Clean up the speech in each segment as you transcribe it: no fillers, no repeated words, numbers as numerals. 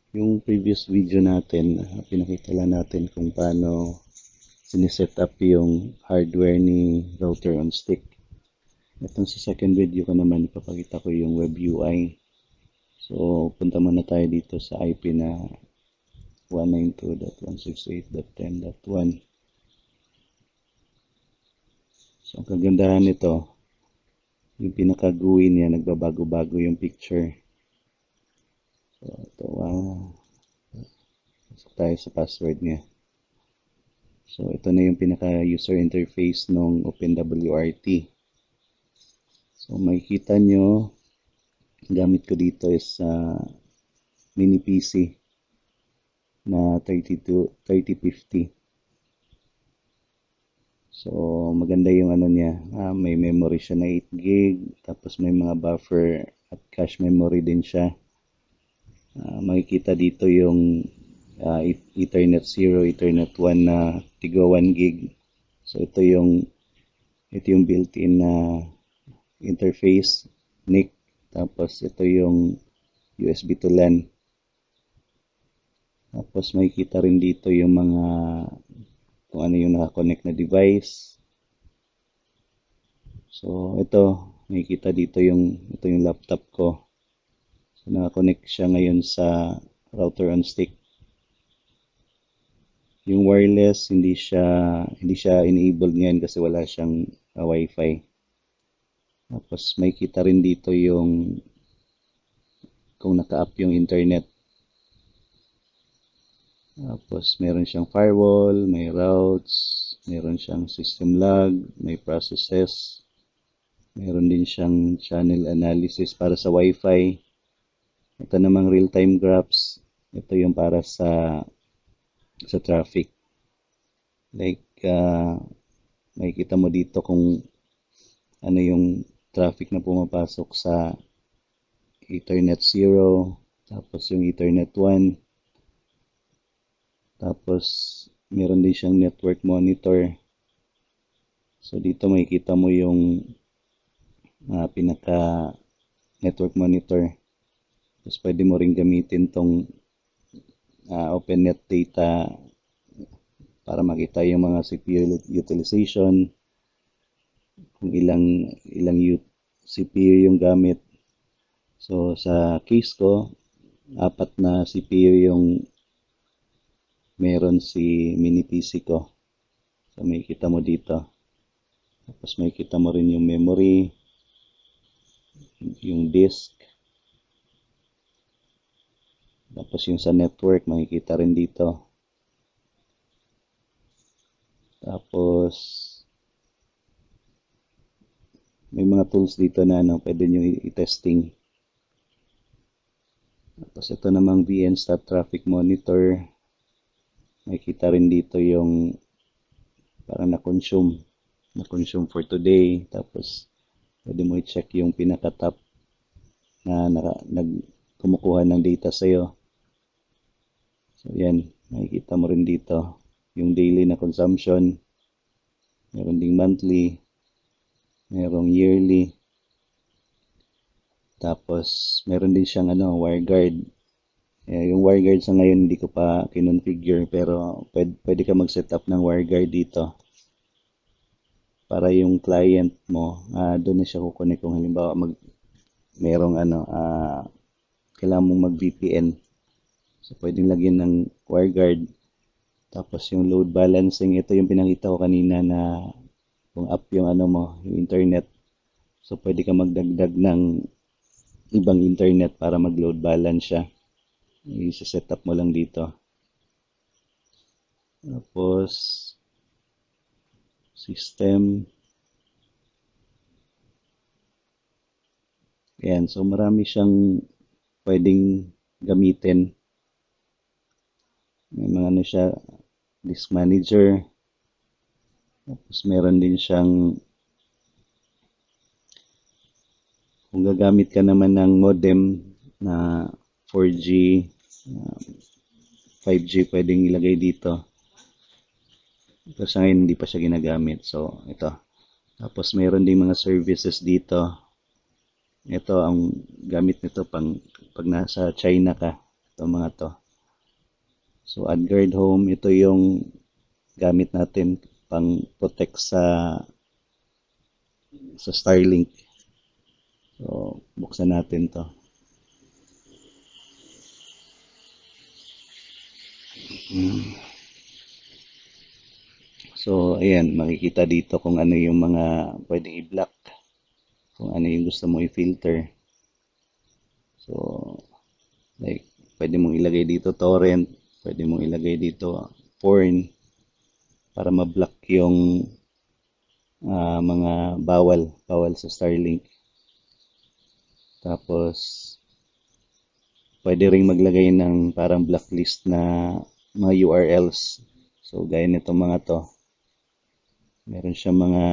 Yung previous video natin, pinakita lang natin kung paano siniset up yung hardware ni router on stick. Itong sa second video ko naman, ipapakita ko yung web UI. So, punta muna tayo dito sa IP na 192.168.10.1. So, ang kagandahan nito, yung pinaka-GUI niya, nagbabago-bago yung picture. So, ito, pasok tayo sa password niya. So, ito na yung pinaka-user interface ng OpenWRT. So, makikita nyo, gamit ko dito is mini PC na 3050. So, maganda yung ano niya. May memory siya na 8 GB. Tapos may mga buffer at cache memory din siya. Makikita dito yung Ethernet 0, Ethernet 1 na tigo 1 GB. So, ito yung built-in na interface, NIC. Tapos, ito yung USB to LAN. Tapos, makikita rin dito yung mga kung ano yung nakakonect na device. So, ito, makikita dito ito yung laptop ko. So, nakakonect siya ngayon sa router on stick. Yung wireless, hindi siya enabled ngayon kasi wala siyang Wi-Fi. Tapos, makikita rin dito kung naka-up yung internet. Tapos, meron siyang firewall, may routes, meron siyang system log, may processes, meron din siyang channel analysis para sa Wi-Fi. Ito namang real-time graphs. Ito yung para sa traffic. Like, makikita mo dito kung ano yung traffic na pumapasok sa Ethernet 0, tapos yung Ethernet 1, tapos meron din siyang network monitor. So dito makikita mo yung pinaka network monitor. Tapos pwede mo rin gamitin tong OpenNet data para makita yung mga CPU utilization, kung ilang CPU yung gamit. So sa case ko, 4 na CPU yung meron si mini PC ko. So makikita mo dito. Tapos makikita mo rin yung memory, yung disk. Tapos yung sa network, makikita rin dito. Tapos may mga tools dito na pwede nyo i-testing. Tapos ito namang VNStat Traffic Monitor. Makikita rin dito yung parang na-consume for today. Tapos pwede mo i-check yung pinaka-top na kumukuha ng data sa'yo. So yan, makikita mo rin dito yung daily na consumption. Meron ding monthly, merong yearly. Tapos meron din siyang WireGuard. Yung WireGuard sa ngayon hindi ko pa kinonfigure, pero pwede ka mag-set up ng WireGuard dito. Para yung client mo, doon na siya kukunik kung halimbawa merong kailangan mong mag-VPN. So pwedeng lagyan ng WireGuard. Tapos yung load balancing, ito yung pinakita ko kanina na kung up yung yung internet. So pwede ka magdagdag ng ibang internet para mag-load balance siya. I-set up mo lang dito. Tapos system. Ayan, so marami siyang pwedeng gamitin. May mga siya, disk manager. Tapos meron din siyang, kung gagamit ka naman ng modem na 4G, 5G, pwedeng ilagay dito. Pero sa ngayon hindi pa siya ginagamit. So ito. Tapos meron din mga services dito. Ito ang gamit nito pag nasa China ka. Itong mga to. So, AdGuard Home, ito yung gamit natin pang protect sa Starlink. So, buksan natin to. So, ayan, makikita dito kung ano yung mga pwedeng i-block, kung ano yung gusto mo i-filter. So, like, pwede mong ilagay dito torrent, pwede mong ilagay dito porn, para ma-block yung mga bawal sa Starlink. Tapos, pwede ring maglagay ng parang blacklist na mga URLs. So, gaya nito mga to. Meron siya mga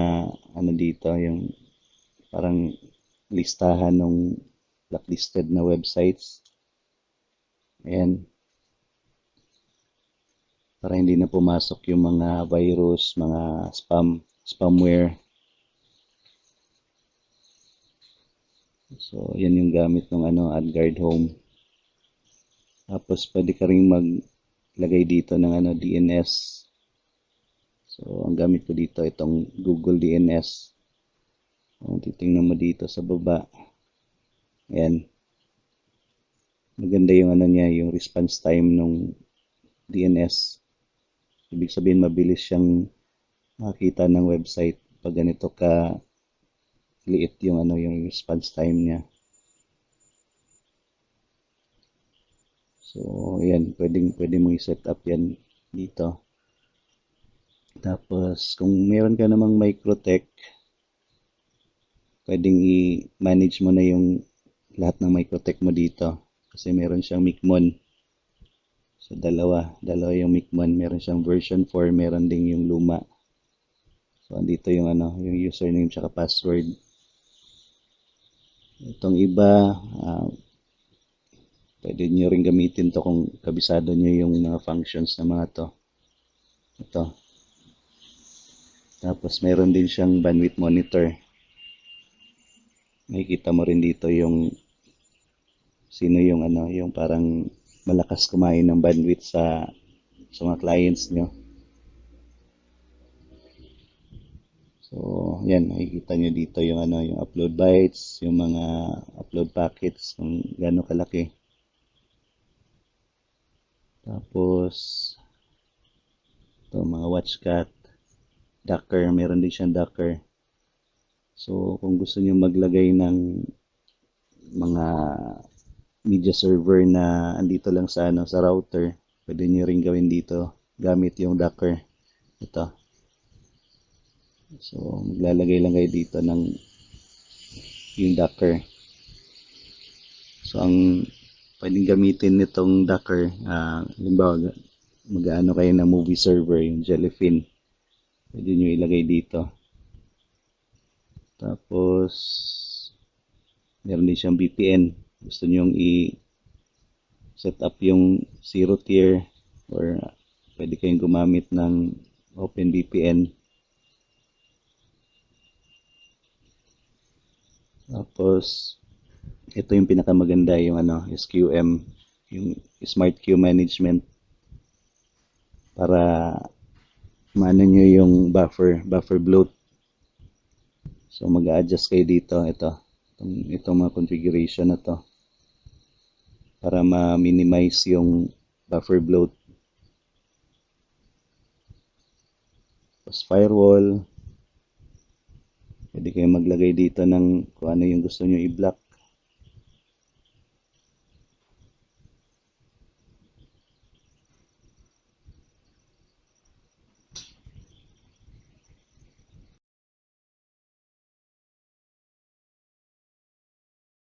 ano dito, yung parang listahan ng blacklisted na websites. Ayan. Para hindi na pumasok yung mga virus, mga spamware. So, yan yung gamit ng AdGuard Home. Tapos, pwede ka rin maglagay dito ng DNS. So, ang gamit ko dito, itong Google DNS. Kung titingnan mo dito sa baba, ayan. Maganda yung niya, yung response time ng DNS. Ibig sabihin, mabilis siyang makita ng website pag ganito ka liit yung yung response time niya. So, ayan, pwede mo i-set up yan dito. Tapos, kung meron ka namang Microtech, pwedeng i-manage mo na yung lahat ng Microtech mo dito. Kasi meron siyang Micmon. So, dalawa yung Micmon. Meron siyang version 4, meron ding yung luma. So, andito yung yung username tsaka password. Itong iba, pwede nyo rin gamitin to kung kabisado nyo yung mga functions na mga to. Ito. Tapos meron din siyang bandwidth monitor. Makikita mo rin dito yung sino yung yung parang malakas kumain ng bandwidth sa mga clients nyo. So, yan, makikita nyo dito yung yung upload bytes, yung mga upload packets, kung gaano kalaki. Tapos, ito, mga watchcat, Docker, meron din siyang Docker. So, kung gusto niyo maglagay ng mga media server na andito lang sa sa router, pwede niyo ring gawin dito gamit yung Docker. Ito. So, maglalagay lang kayo dito ng yung Docker. So, ang pwedeng gamitin nitong Docker, halimbawa, mag-ano kayo ng movie server, yung Jellyfin. Pwede nyo ilagay dito. Tapos, meron din siyang VPN. Gusto nyo i-set up yung zero tier or pwede kayong gumamit ng OpenVPN. Tapos, ito yung pinakamaganda, yung SQM, yung Smart Queue Management, para maano nyo yung buffer bloat. So, mag-a-adjust kayo dito. Itong mga configuration na to para ma-minimize yung buffer bloat. Tapos firewall, pwede kayo maglagay dito ng kung ano yung gusto nyo i-block.